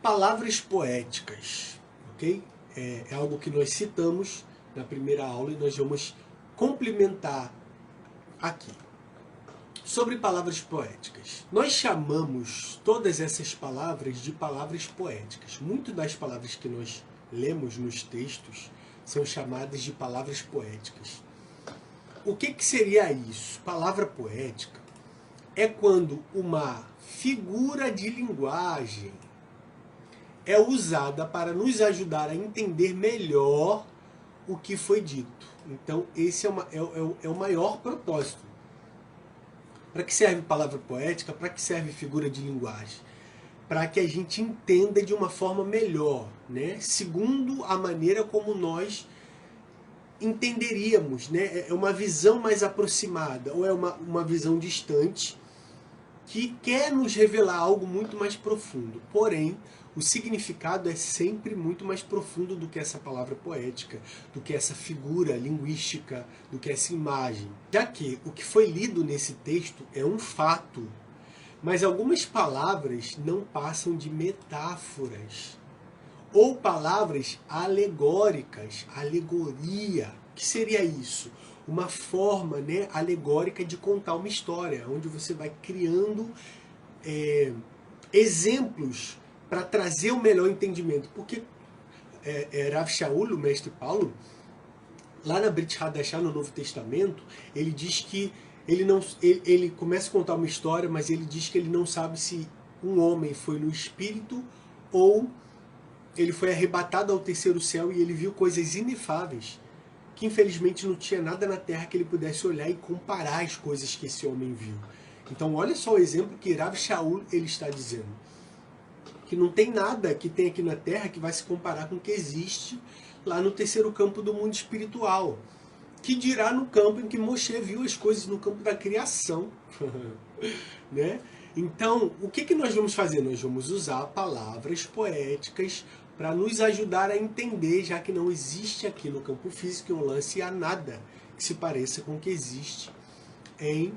Palavras poéticas, ok? É algo que nós citamos na primeira aula e nós vamos complementar aqui. Sobre palavras poéticas. Nós chamamos todas essas palavras de palavras poéticas. Muitas das palavras que nós lemos nos textos são chamadas de palavras poéticas. O que seria isso? Palavra poética é quando uma figura de linguagem é usada para nos ajudar a entender melhor o que foi dito. Então, esse é o maior propósito. Para que serve palavra poética? Para que serve figura de linguagem? Para que a gente entenda de uma forma melhor, né? Segundo a maneira como nós entenderíamos, né? É uma visão mais aproximada ou é uma visão distante que quer nos revelar algo muito mais profundo. Porém, o significado é sempre muito mais profundo do que essa palavra poética, do que essa figura linguística, do que essa imagem. Já que o que foi lido nesse texto é um fato, mas algumas palavras não passam de metáforas, ou palavras alegóricas, alegoria. O que seria isso? Uma forma, né, alegórica de contar uma história, onde você vai criando exemplos para trazer o melhor entendimento. Porque Rav Shaul, o mestre Paulo, lá na Brit Hadashah, no Novo Testamento, ele diz que ele começa a contar uma história, mas ele diz que ele não sabe se um homem foi no espírito ou ele foi arrebatado ao terceiro céu e ele viu coisas inefáveis, que infelizmente não tinha nada na terra que ele pudesse olhar e comparar as coisas que esse homem viu. Então olha só o exemplo que Rav Shaul ele está dizendo. Que não tem nada que tem aqui na terra que vai se comparar com o que existe lá no terceiro campo do mundo espiritual. Que dirá no campo em que Moshe viu as coisas no campo da criação. Né? Então, o que nós vamos fazer? Nós vamos usar palavras poéticas para nos ajudar a entender, já que não existe aqui no campo físico um lance e há nada que se pareça com o que existe em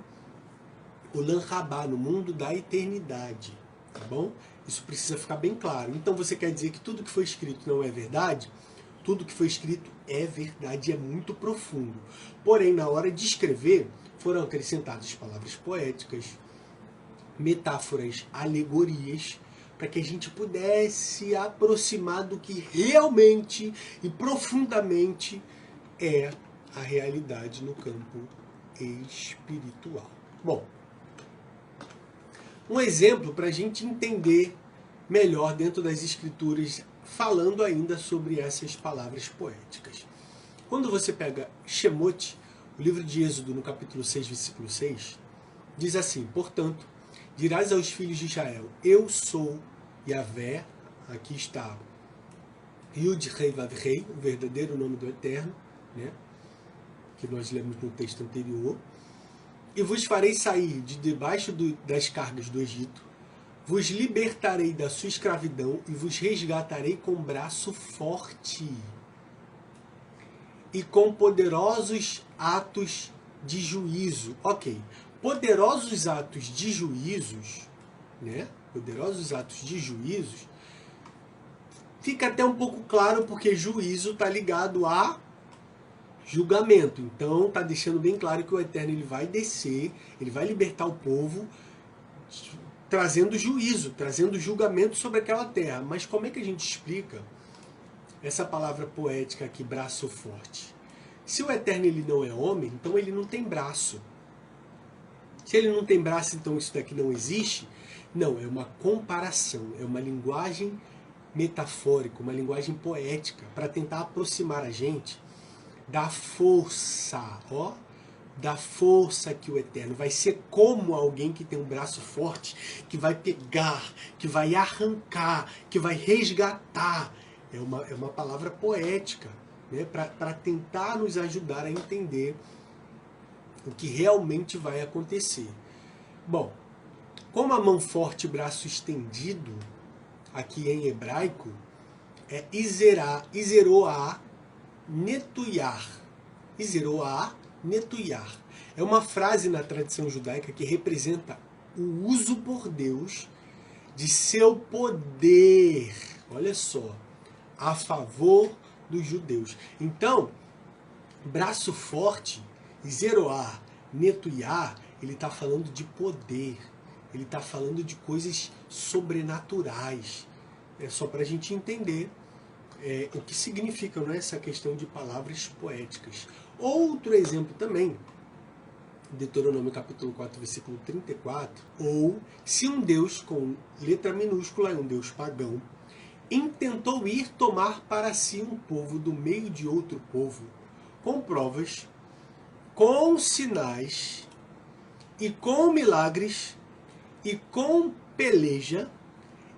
Olam Rabá, no mundo da eternidade. Tá bom? Isso precisa ficar bem claro. Então você quer dizer que tudo que foi escrito não é verdade? Tudo que foi escrito é verdade, é muito profundo. Porém, na hora de escrever, foram acrescentadas palavras poéticas, metáforas, alegorias, para que a gente pudesse aproximar do que realmente e profundamente é a realidade no campo espiritual. Bom, um exemplo para a gente entender melhor dentro das escrituras, falando ainda sobre essas palavras poéticas. Quando você pega Shemot, o livro de Êxodo, no capítulo 6, versículo 6, diz assim: portanto, dirás aos filhos de Israel, eu sou Yahvé, aqui está Yud Rei Vav Rei, o verdadeiro nome do Eterno, né, que nós lemos no texto anterior, e vos farei sair de debaixo das cargas do Egito, vos libertarei da sua escravidão e vos resgatarei com braço forte e com poderosos atos de juízo. Ok, poderosos atos de juízos, né? Poderosos atos de juízos, fica até um pouco claro porque juízo está ligado a julgamento. Então está deixando bem claro que o Eterno ele vai descer, ele vai libertar o povo, trazendo juízo, trazendo julgamento sobre aquela terra. Mas como é que a gente explica essa palavra poética aqui, braço forte? Se o Eterno ele não é homem, então ele não tem braço. Se ele não tem braço, então isso daqui não existe? Não, é uma comparação, é uma linguagem metafórica, uma linguagem poética, para tentar aproximar a gente da força, ó, da força que o Eterno vai ser como alguém que tem um braço forte, que vai pegar, que vai arrancar, que vai resgatar. É uma palavra poética, né, para tentar nos ajudar a entender o que realmente vai acontecer. Bom, como a mão forte e braço estendido, aqui em hebraico, é Izeroá netuyar. Izeroá netuyar. É uma frase na tradição judaica que representa o uso por Deus de seu poder, olha só, a favor dos judeus. Então, braço forte, Zeroar, Netuiá, ele está falando de poder, ele está falando de coisas sobrenaturais. É só para a gente entender o que significa, não é, essa questão de palavras poéticas. Outro exemplo também, Deuteronômio capítulo 4, versículo 34, ou se um Deus com letra minúscula, um Deus pagão, intentou ir tomar para si um povo do meio de outro povo, com provas, com sinais, e com milagres, e com peleja,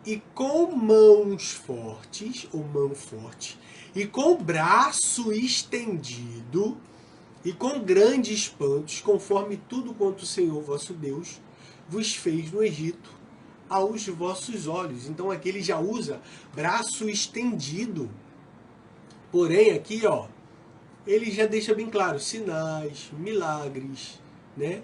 e com mãos fortes, ou mão forte, e com braço estendido, e com grandes espantos, conforme tudo quanto o Senhor vosso Deus vos fez no Egito, aos vossos olhos. Então aqui ele já usa braço estendido. Porém aqui, ó, ele já deixa bem claro, sinais, milagres, né?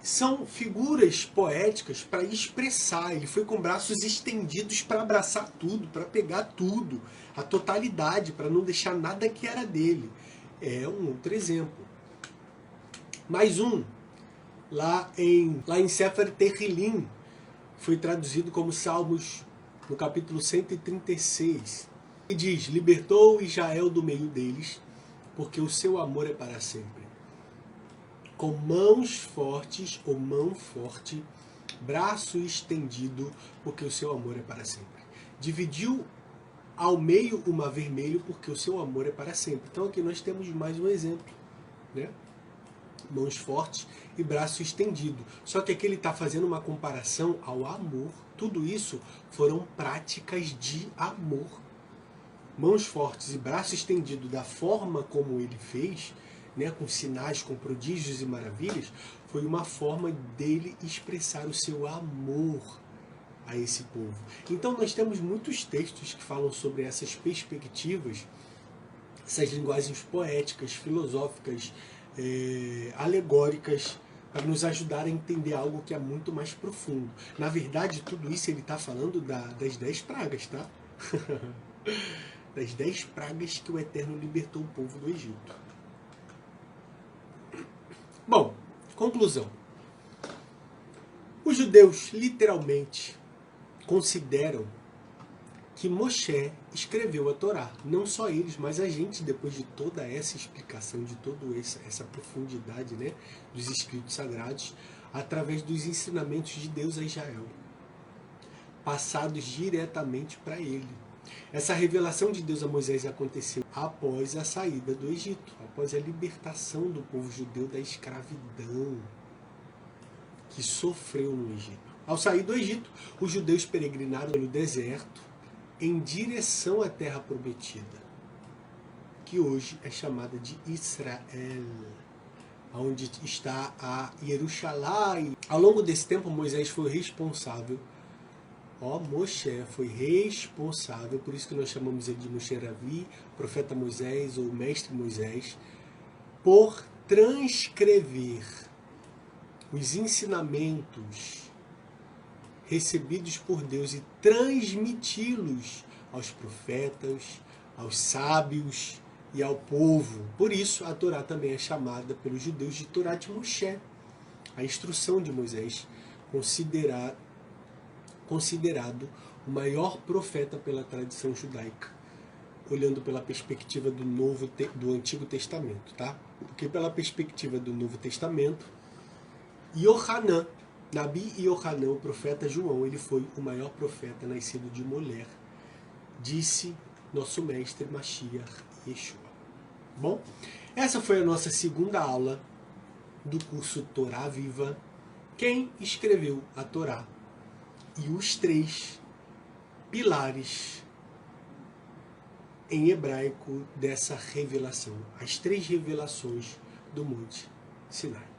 São figuras poéticas para expressar. Ele foi com braços estendidos para abraçar tudo, para pegar tudo, a totalidade, para não deixar nada que era dele. É um outro exemplo. Mais um, lá em Sefer Tehillim, foi traduzido como Salmos, no capítulo 136. E diz, libertou Israel do meio deles, porque o seu amor é para sempre. Com mãos fortes, ou mão forte, braço estendido, porque o seu amor é para sempre. Dividiu ao meio o mar vermelho, porque o seu amor é para sempre. Então aqui nós temos mais um exemplo, né? Mãos fortes e braço estendido. Só que aqui ele está fazendo uma comparação ao amor. Tudo isso foram práticas de amor. Mãos fortes e braço estendido da forma como ele fez, né, com sinais, com prodígios e maravilhas, foi uma forma dele expressar o seu amor a esse povo. Então nós temos muitos textos que falam sobre essas perspectivas, essas linguagens poéticas, filosóficas, alegóricas, para nos ajudar a entender algo que é muito mais profundo. Na verdade, tudo isso ele está falando das 10 pragas, tá? Das 10 pragas que o Eterno libertou o povo do Egito. Bom, conclusão. Os judeus literalmente consideram que Moshe escreveu a Torá. Não só eles, mas a gente, depois de toda essa explicação, de toda essa profundidade, né, dos escritos sagrados, através dos ensinamentos de Deus a Israel, passados diretamente para ele. Essa revelação de Deus a Moisés aconteceu após a saída do Egito, após a libertação do povo judeu da escravidão que sofreu no Egito. Ao sair do Egito, os judeus peregrinaram pelo deserto em direção à terra prometida, que hoje é chamada de Israel, onde está a Jerusalém. Ao longo desse tempo, Moisés foi responsável, Moshe foi responsável, por isso que nós chamamos ele de Moshe Ravi, profeta Moisés ou mestre Moisés, por transcrever os ensinamentos recebidos por Deus e transmiti-los aos profetas, aos sábios e ao povo. Por isso, a Torá também é chamada pelos judeus de Torá de Moshe, a instrução de Moisés, considerado o maior profeta pela tradição judaica, olhando pela perspectiva do Antigo Testamento, tá? Porque pela perspectiva do Novo Testamento, Yohanan, Nabi Yohanan, o profeta João, ele foi o maior profeta nascido de mulher, disse nosso mestre Mashiach Yeshua. Bom, essa foi a nossa segunda aula do curso Torá Viva. Quem escreveu a Torá? E os 3 pilares em hebraico dessa revelação, as 3 revelações do Monte Sinai.